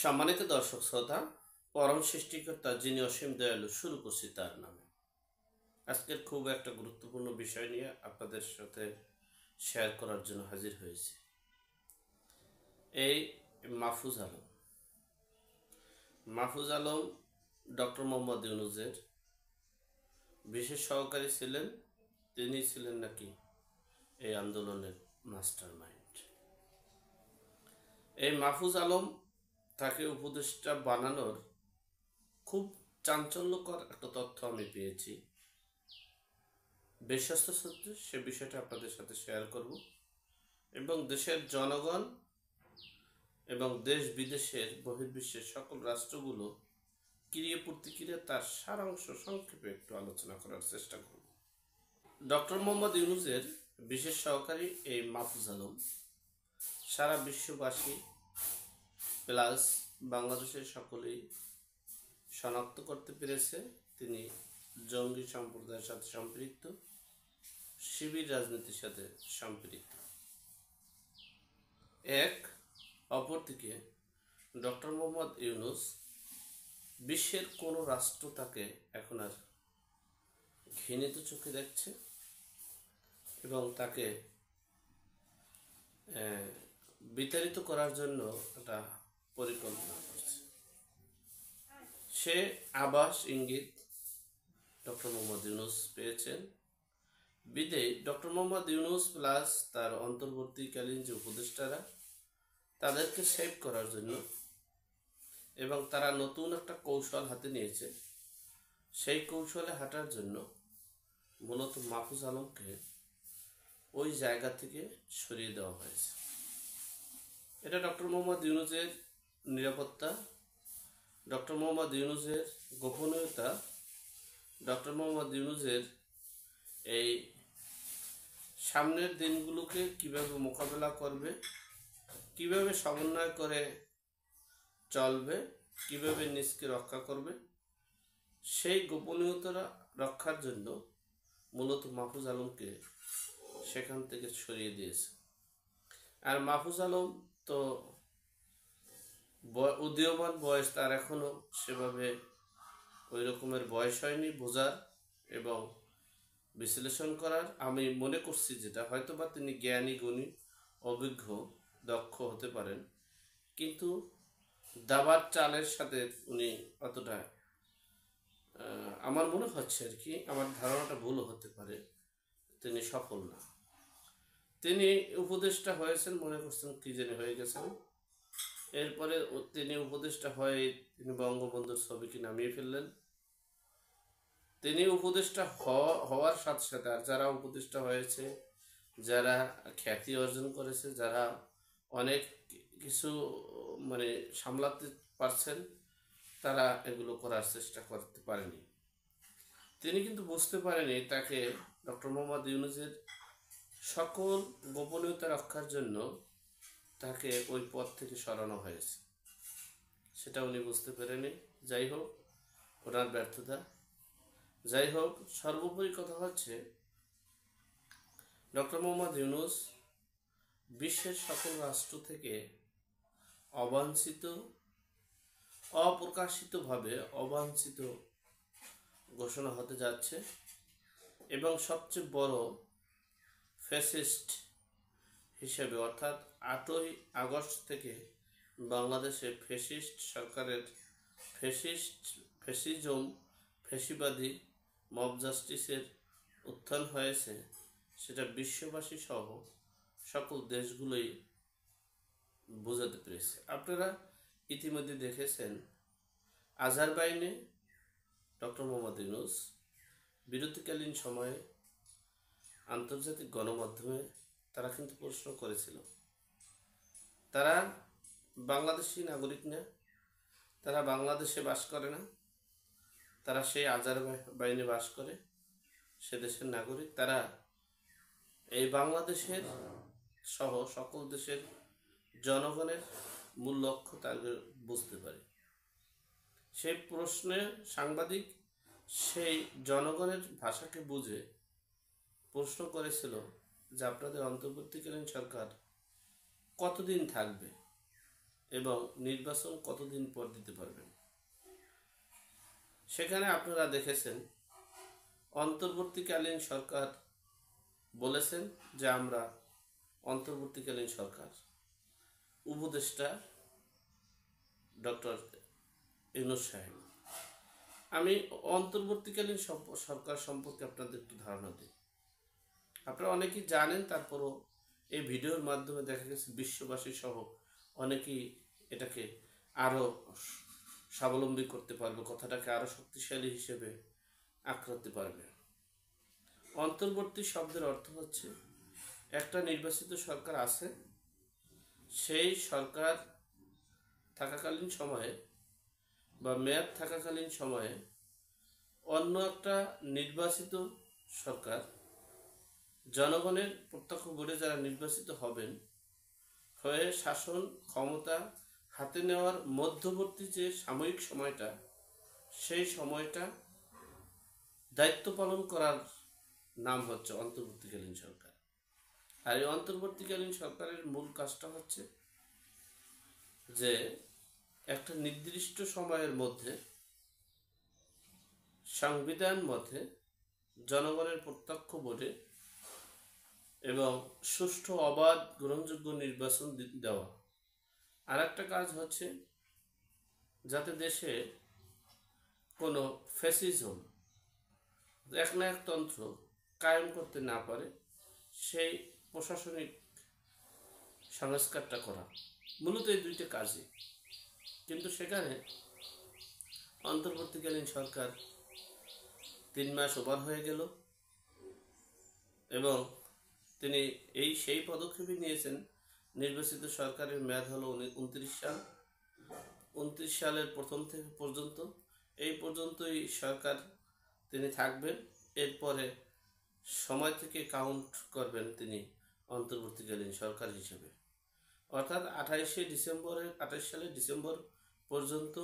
সম্মানিত দর্শক শ্রোতা, পরম সৃষ্টিকর্তা যিনি অসীম দয়ালু, শুরু করছি তার নামে। আজকের খুব একটা গুরুত্বপূর্ণ বিষয় নিয়ে আপনাদের সাথে শেয়ার করার জন্য হাজির হয়েছি। এই মাহফুজ আলম মাহফুজ আলম ডক্টর মোহাম্মদ ইউনূসের বিশেষ সহকারী ছিলেন। তিনি ছিলেন নাকি এই আন্দোলনের মাস্টার মাইন্ড। এই মাহফুজ আলম তাকে উপদেষ্টা বানানোর খুব চাঞ্চল্যকর একটা তথ্য আমি পেয়েছি। বিশ্বস্ত সূত্রে সে বিষয়টা আপনাদের সাথে শেয়ার করব এবং দেশের জনগণ এবং দেশ বিদেশের বহির্বিশ্বের সকল রাষ্ট্রগুলো ক্রিয়া প্রতিক্রিয়া তার সারাংশ সংক্ষেপে একটু আলোচনা করার চেষ্টা করব। ডক্টর মোহাম্মদ ইউনূসের বিশেষ সহকারী এই মাহফুজ আলম সারা বিশ্ববাসী প্লাস বাংলাদেশের সকলেই শনাক্ত করতে পেরেছে তিনি জঙ্গি সম্প্রদায়ের সাথে সম্পৃক্ত, শিবির রাজনীতির সাথে সম্পৃক্ত। এক অপরদিকে ডক্টর মোহাম্মদ ইউনূস বিশ্বের কোনো রাষ্ট্র তাকে এখন আর ঘৃণিত চোখে দেখছে এবং তাকে বিতাড়িত করার জন্য একটা পরিকল্পনা করছে। সে আভাস ইঙ্গিত ডক্টর মোহাম্মদ ইউনূস পেয়েছেন। বিদেয় ডক্টর মোহাম্মদ ইউনূস প্লাস তার অন্তর্বর্তীকালীন যে উপদেষ্টারা তাদেরকে সেভ করার জন্য এবং তারা নতুন একটা কৌশল হাতে নিয়েছে, সেই কৌশলে হাঁটার জন্য মূলত মাহফুজ আলমকে ওই জায়গা থেকে সরিয়ে দেওয়া হয়েছে। এটা ডক্টর মোহাম্মদ ইউনূসের নিরাপত্তা, ডক্টর মোহাম্মদ ইউনূসের গোপনীয়তা, ডক্টর মোহাম্মদ ইউনূসের এই সামনের দিনগুলোকে কিভাবে মোকাবেলা করবে, কিভাবে সমন্বয় করে চলবে, কিভাবে নিজকে রক্ষা করবে, সেই গোপনীয়তা রক্ষার জন্য মূলত মাহফুজ আলমকে সেখান থেকে সরিয়ে দিয়েছে। আর মাহফুজ আলম তো উদীয়মান বয়স, তার এখনো সেভাবে ওই রকমের বয়স হয়নি বোঝার এবং বিশ্লেষণ করার। আমি মনে করছি যেটা হয়তো বা তিনি জ্ঞানী, গুণী, অভিজ্ঞ, দক্ষ হতে পারেন, কিন্তু দাবার চালের সাথে উনি অতটা, আমার মনে হচ্ছে আর কি, আমার ধারণাটা ভুল হতে পারে, তিনি সফল না। তিনি উপদেষ্টা হয়েছেন, মনে করছেন কি জানি হয়ে গেছেন। এরপরে তিনি উপদেষ্টা হয়ে তিনি বঙ্গবন্ধুর ছবিকে নামিয়ে ফেললেন। তিনি উপদেষ্টা হওয়ার সাথে সাথে আর যারা উপদেষ্টা হয়েছে, যারা খ্যাতি অর্জন করেছে, যারা অনেক কিছু মানে সামলাতে পারছেন, তারা এগুলো করার চেষ্টা করতে পারেনি। তিনি কিন্তু বুঝতে পারেনি তাকে ডক্টর মোহাম্মদ ইউনূসের সকল গোপনীয়তা রক্ষার জন্য তাকে ওই পদ থেকে সরানো হয়েছে, সেটা উনি বুঝতে পারেনি। যাই হোক, ওনার ব্যর্থতা। যাই হোক, সর্বোপরি কথা হচ্ছে ডক্টর মোহাম্মদ ইউনূস বিশ্বের সকল রাষ্ট্র থেকে অবাঞ্ছিত, অপ্রকাশিতভাবে অবাঞ্ছিত ঘোষণা হতে যাচ্ছে এবং সবচেয়ে বড় ফ্যাসিস্ট হিসেবে, অর্থাৎ 8ই আগস্ট থেকে বাংলাদেশে ফ্যাসিস্ট সরকারের ফ্যাসিজম, ফ্যাসিবাদী মব জাস্টিসের উত্থান হয়েছে, সেটা বিশ্ববাসী সহ সকল দেশগুলোই বোঝাতে পেরেছে। আপনারা ইতিমধ্যে দেখেছেন আজারবাইজানে ডক্টর মোহাম্মদ ইউনূস বিরতিকালীন সময়ে আন্তর্জাতিক গণমাধ্যমে তারা কিন্তু প্রশ্ন করেছিল, তারা বাংলাদেশি নাগরিক না, তারা বাংলাদেশে বাস করে না, তারা সেই আজারবাইজানে বাস করে, সে দেশের নাগরিক। তারা এই বাংলাদেশের সহ সকল দেশের জনগণের মূল লক্ষ্য তাকে বুঝতে পারে। সেই প্রশ্নে সাংবাদিক সেই জনগণের ভাষাকে বুঝে প্রশ্ন করেছিল যে আপনাদের অন্তর্বর্তীকালীন সরকার কতদিন থাকবে, এবং নির্বাচন কতদিন পর দিতে পারবেন। সেখানে আপনারা দেখেছেন অন্তর্বর্তীকালীন সরকার বলেছেন যে আমরা অন্তর্বর্তীকালীন সরকার, উপদেষ্টা ডক্টর ইউনূস সাহেব। আমি অন্তর্বর্তীকালীন সরকার সম্পর্কে আপনাদের একটু ধারণা দিই। আপনারা অনেকেই জানেন, তারপরও এই ভিডিওর মাধ্যমে দেখা গেছে বিশ্ববাসী সহ অনেকেই এটাকে আরও স্বাবলম্বী করতে পারবে, কথাটাকে আরও শক্তিশালী হিসেবে আঁকড়াতে পারবে। অন্তর্বর্তী শব্দের অর্থ হচ্ছে একটা নির্বাচিত সরকার আছে, সেই সরকার থাকাকালীন সময়ে বা মেয়াদ থাকাকালীন সময়ে অন্য একটা নির্বাচিত সরকার, জনগণের প্রত্যক্ষ ভোটে যারা নির্বাচিত হবেন, হয়ে শাসন ক্ষমতা হাতে নেওয়ার মধ্যবর্তী যে সাময়িক সময়টা, সেই সময়টা দায়িত্ব পালন করার নাম হচ্ছে অন্তর্বর্তীকালীন সরকার। আর এই অন্তর্বর্তীকালীন সরকারের মূল কাজটা হচ্ছে যে একটা নির্দিষ্ট সময়ের মধ্যে সংবিধান মতে জনগণের প্রত্যক্ষ ভোটে এবং সুষ্ঠু অবাধ গ্রহণযোগ্য নির্বাচন দেওয়া। আর একটা কাজ হচ্ছে যাতে দেশে কোনো ফ্যাসিজম, একনায়কতন্ত্র কায়েম করতে না পারে, সেই প্রশাসনিক সংস্কারটা করা। মূলত এই দুইটা কাজই। কিন্তু সেখানে অন্তর্বর্তীকালীন সরকার 3 মাস ওভার হয়ে গেল এবং তিনি সেই পদক্ষেপই নিয়েছেন। নির্বাচিত সরকারের মেয়াদ হলো 29 সাল। 29 সালের প্রথম থেকে পর্যন্ত এই পর্যন্তই সরকার তিনি থাকবেন। এরপরে সময় থেকে কাউন্ট করবেন তিনি অন্তর্বর্তীকালীন সরকার হিসেবে। অর্থাৎ 28 সালের ডিসেম্বর পর্যন্ত,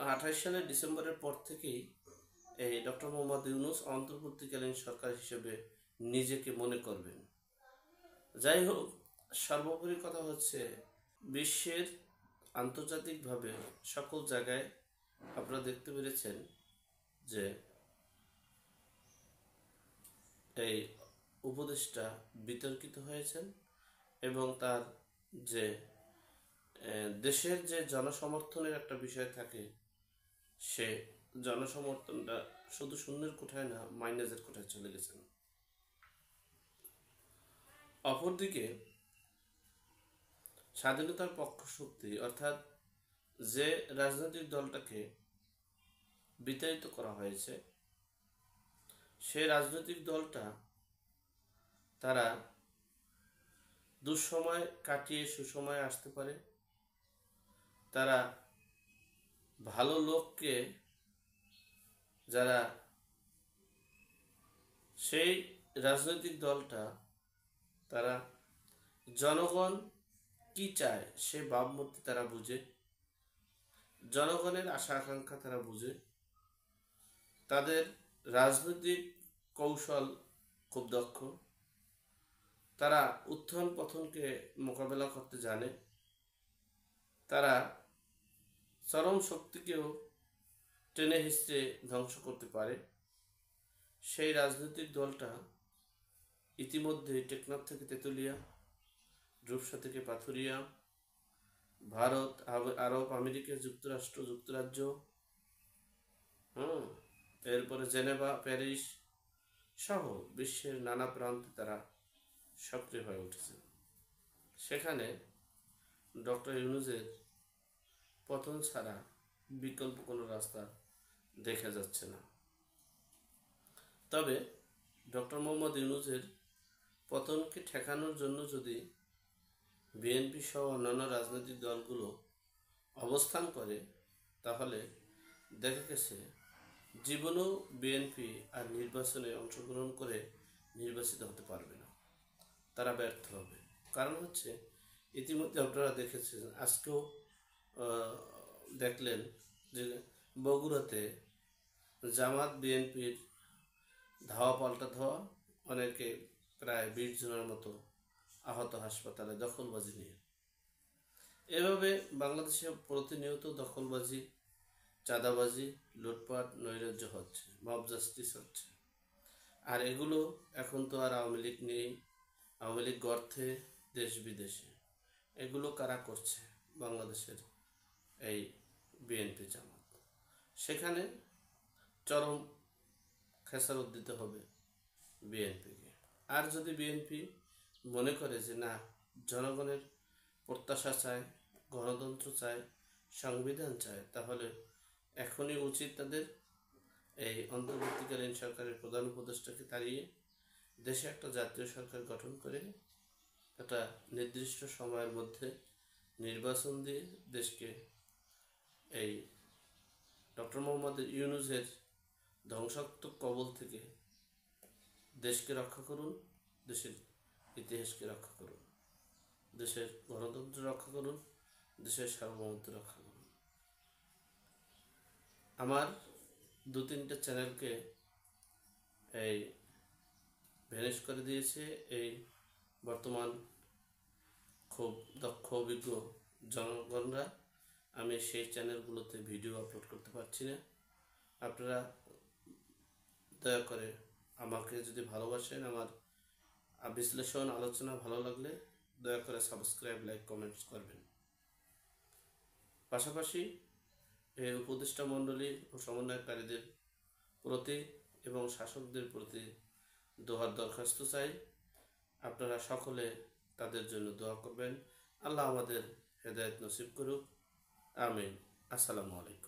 28 সালের ডিসেম্বরের পর থেকেই এই ডক্টর মোহাম্মদ ইউনূস অন্তর্বর্তীকালীন সরকার হিসেবে নিজেকে মনে করবেন। যাই হোক, সর্বোপরি কথা হচ্ছে বিশ্বের আন্তর্জাতিকভাবে সকল জায়গায় আপনারা দেখতে পেরেছেন যে এই উপদেষ্টা বিতর্কিত হয়েছেন এবং তার যে দেশের যে জনসমর্থনের একটা বিষয় থাকে, সে জনসমর্থনটা শুধু শূন্যের কোঠায় না, মাইনাসের কোঠায় চলে গেছেন। অপরদিকে স্বাধীনতার পক্ষ শক্তি, অর্থাৎ যে রাজনৈতিক দলটাকে বিতাড়িত করা হয়েছে, সেই রাজনৈতিক দলটা তারা দুঃসময় কাটিয়ে সুসময় আসতে পারে। তারা ভালো লোককে, যারা সেই রাজনৈতিক দলটা, তারা জনগণ কি চায় সে ভাবমূর্তি তারা বুঝে, জনগণের আশা আকাঙ্ক্ষা তারা বুঝে, তাদের রাজনৈতিক কৌশল খুব দক্ষ, তারা উত্থান পতনকে মোকাবেলা করতে জানে, তারা চরম শক্তিকেও টেনে হিঁচড়ে ধ্বংস করতে পারে। সেই রাজনৈতিক দলটা ইতিমধ্যে টেকনাফ থেকে তেঁতুলিয়া, রূপসা থেকে পাথুরিয়া, ভারত, আরব আমেরিকা যুক্তরাজ্য, এরপরে জেনেভা, প্যারিস সহ বিশ্বের নানা প্রান্তে তারা সক্রিয় হয়ে উঠেছে। সেখানে ডক্টর ইউনূসের পতন ছাড়া বিকল্প কোনো রাস্তা দেখা যাচ্ছে না। তবে ডক্টর মোহাম্মদ ইউনূসের পতনকে ঠেকানোর জন্য যদি বিএনপি সহ অন্যান্য রাজনৈতিক দলগুলো অবস্থান করে, তাহলে দেখা গেছে জীবনেও বিএনপি আর নির্বাচনে অংশগ্রহণ করে নির্বাচিত হতে পারবে না, তারা ব্যর্থ হবে। কারণ হচ্ছে ইতিমধ্যে আপনারা দেখেছেন, আজকেও দেখলেন যে বগুড়াতে জামাত বিএনপির ধাওয়া পাল্টা ধাওয়া, অনেকে প্রায় 20 জনের মতো আহত হাসপাতালে দখলবাজি নিয়ে। এভাবে বাংলাদেশে প্রতিনিয়ত দখলবাজি, চাঁদাবাজি, লুটপাট, নৈরাজ্য হচ্ছে, মব জাস্টিস হচ্ছে। আর এগুলো এখন তো আর আওয়ামী লীগ নেই, আওয়ামী লীগ গর্থে দেশ বিদেশে। এগুলো কারা করছে? বাংলাদেশের এই বিএনপি জামাত। সেখানে চরম খেসারত দিতে হবে বিএনপিকে। আর যদি বিএনপি মনে করে যে না, জনগণের প্রত্যাশা চায়, গণতন্ত্র চায়, সংবিধান চায়, তাহলে এখনই উচিত তাদের এই অন্তর্বর্তীকালীন সরকারের প্রধান উপদেষ্টাকে তাড়িয়ে দেশে একটা জাতীয় সরকার গঠন করে একটা নির্দিষ্ট সময়ের মধ্যে নির্বাচন দিয়ে দেশকে এই ডক্টর মোহাম্মদ ইউনূসের ধ্বংসাত্মক কবল থেকে দেশকে রক্ষা করুন, দেশের ইতিহাসকে রক্ষা করুন, দেশের গণতন্ত্র রক্ষা করুন, দেশের সার্বভৌমত্ব রক্ষা করুন। আমার 2-3টা চ্যানেলকে এই ভ্যানিশ করে দিয়েছে এই বর্তমান খুব দক্ষ অভিজ্ঞ জনগণরা। আমি সেই চ্যানেলগুলোতে ভিডিও আপলোড করতে পারছি না। আপনারা দয়া করে আমাকে যদি ভালোবাসেন, আমার বিশ্লেষণ আলোচনা ভালো লাগলে দয়া করে সাবস্ক্রাইব, লাইক, কমেন্টস করবেন। পাশাপাশি এই উপদেষ্টা মণ্ডলী ও সমন্বয়কারীদের প্রতি এবং শাসকদের প্রতি দোয়ার দরখাস্ত চাই, আপনারা সকলে তাদের জন্য দোয়া করবেন। আল্লাহ আমাদের হেদায়েত নসিব করুক। আমিন। আসসালামু আলাইকুম।